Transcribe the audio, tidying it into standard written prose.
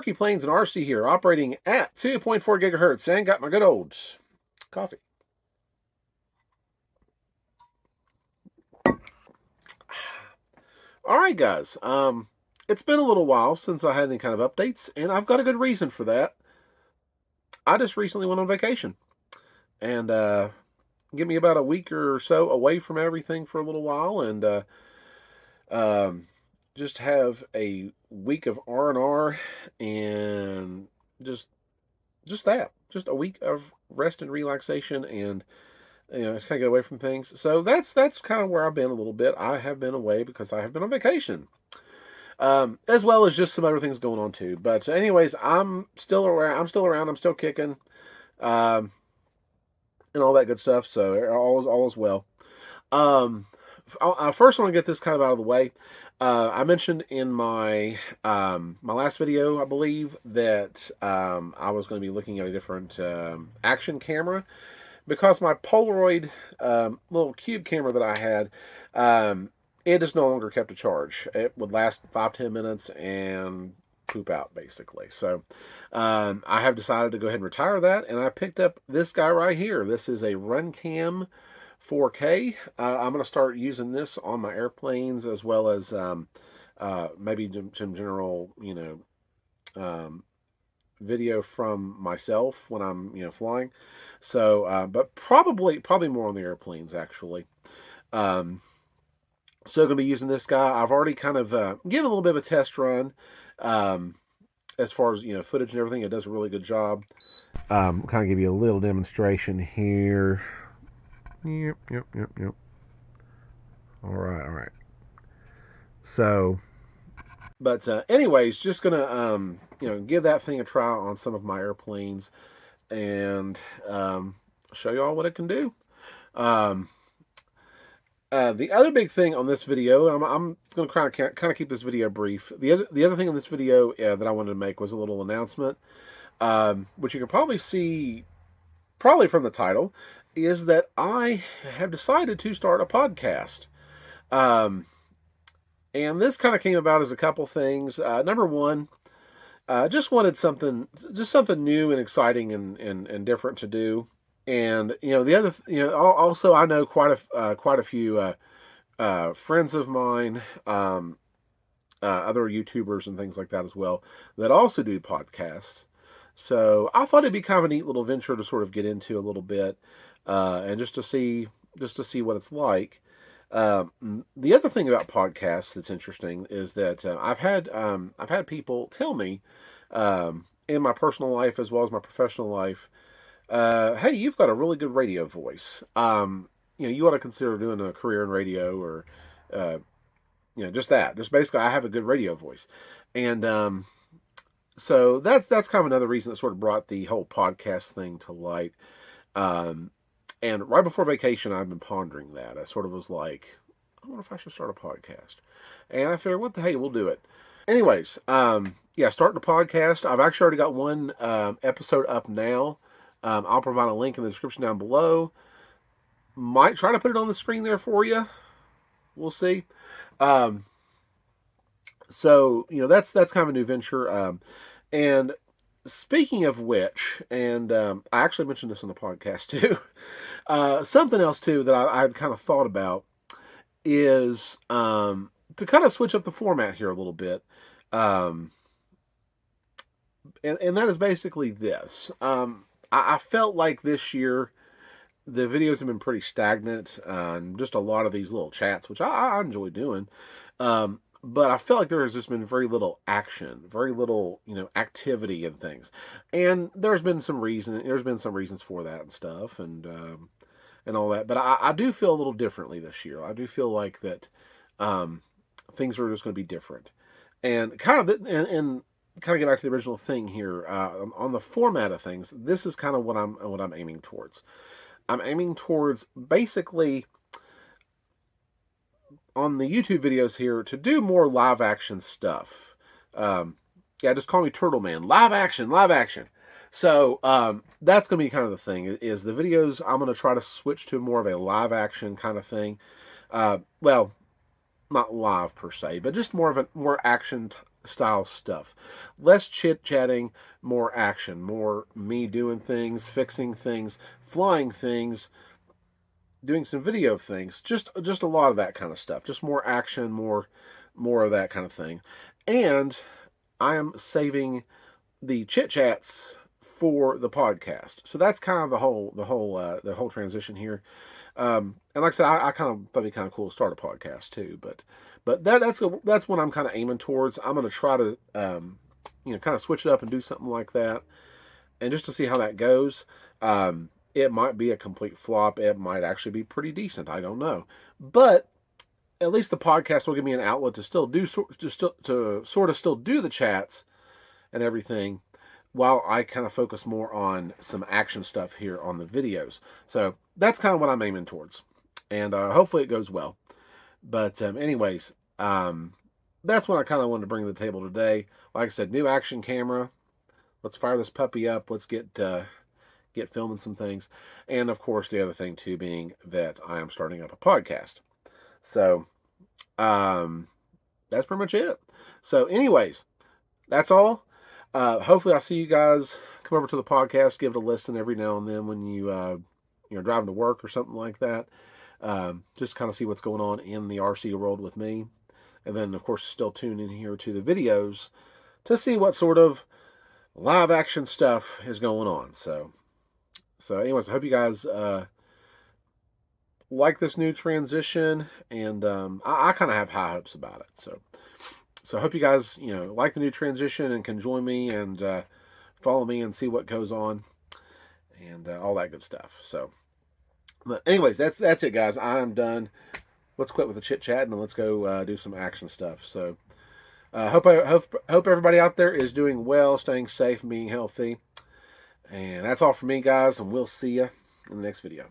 Perkyplanes and RC here, operating at 2.4 gigahertz, and got my good old coffee. All right, guys. It's been a little while since I had any kind of updates, and I've got a good reason for that. I just recently went on vacation, and give me about a week or so away from everything for a little while, and um, just have a week of R&R, and just a week of rest and relaxation, and just kind of get away from things. So that's kind of where I've been a little bit. I have been away because I have been on vacation, as well as just some other things going on too. But anyways, I'm still around. I'm still kicking, um, and all that good stuff. So all is well. Um, I first want to get this kind of out of the way. I mentioned in my my last video, I believe, that I was going to be looking at a different action camera, because my Polaroid little cube camera that I had, it just no longer kept a charge. It would last 5-10 minutes and poop out, basically. So I have decided to go ahead and retire that, and I picked up this guy right here. This is a Runcam 4K. I'm going to start using this on my airplanes, as well as maybe some general, video from myself when I'm flying. So but probably more on the airplanes, actually. So going to be using this guy. I've already kind of given a little bit of a test run, as far as footage and everything. It does a really good job. Kind of give you a little demonstration here. Yep. All right. So, but anyways, just gonna give that thing a try on some of my airplanes, and show you all what it can do. The other big thing on this video, I'm going to kind of keep this video brief. The other thing in this video that I wanted to make was a little announcement, which you can probably see from the title, is that I have decided to start a podcast. And this kind of came about as a couple things. Number one, just wanted something new and exciting and different to do. And the other, also I know quite a few friends of mine, other YouTubers and things like that as well, that also do podcasts. So I thought it'd be kind of a neat little venture to sort of get into a little bit, and just to see what it's like. The other thing about podcasts that's interesting is that I've had people tell me, in my personal life as well as my professional life, hey, you've got a really good radio voice. You ought to consider doing a career in radio, or just that. Just basically, I have a good radio voice, and so that's kind of another reason that sort of brought the whole podcast thing to light. And right before vacation, I've been pondering that. I sort of was like, I wonder if I should start a podcast. And I figured, what the hey, we'll do it. Anyways, starting a podcast. I've actually already got one episode up now. I'll provide a link in the description down below. Might try to put it on the screen there for you. We'll see. So that's kind of a new venture. And speaking of which, and I actually mentioned this on the podcast too. Something else too that I had kind of thought about is to kind of switch up the format here a little bit. And that is basically this. I felt like this year the videos have been pretty stagnant, and just a lot of these little chats, which I enjoy doing. But I felt like there has just been very little action, very little, activity and things. And there's been some reasons for that and stuff, and all that. But I do feel a little differently this year. I do feel like that things are just going to be different. And kind of get back to the original thing here, on the format of things. This is kind of what I'm aiming towards. I'm aiming towards basically, on the YouTube videos here, to do more live action stuff. Just call me Turtle Man. Live action. So that's going to be kind of the thing, is the videos I'm going to try to switch to more of a live action kind of thing. Well, not live per se, but just more action style stuff. Less chit-chatting, more action, more me doing things, fixing things, flying things, doing some video things, just a lot of that kind of stuff. Just more action, more of that kind of thing. And I am saving the chit chats for the podcast. So that's kind of the whole transition here. And like I said, I kind of thought it'd be kind of cool to start a podcast too. But that's what I'm kind of aiming towards. I'm going to try to kind of switch it up and do something like that, and just to see how that goes. It might be a complete flop. It might actually be pretty decent. I don't know, but at least the podcast will give me an outlet to still do to sort of still do the chats and everything, while I kind of focus more on some action stuff here on the videos. So that's kind of what I'm aiming towards, and hopefully it goes well. But anyways, that's what I kind of wanted to bring to the table today. Like I said, new action camera. Let's fire this puppy up. Let's get filming some things, and of course the other thing too being that I am starting up a podcast. So that's pretty much it. So anyways, that's all. Hopefully I'll see you guys come over to the podcast, give it a listen every now and then when you're driving to work or something like that. Just kind of see what's going on in the RC world with me. And then, of course, still tune in here to the videos to see what sort of live action stuff is going on. So anyways, I hope you guys like this new transition, and I kind of have high hopes about it. So I hope you guys, like the new transition and can join me and follow me and see what goes on and all that good stuff. So, but anyways, that's it, guys. I'm done. Let's quit with the chit chat and let's go do some action stuff. So, hope everybody out there is doing well, staying safe, and being healthy. And that's all for me, guys. And we'll see you in the next video.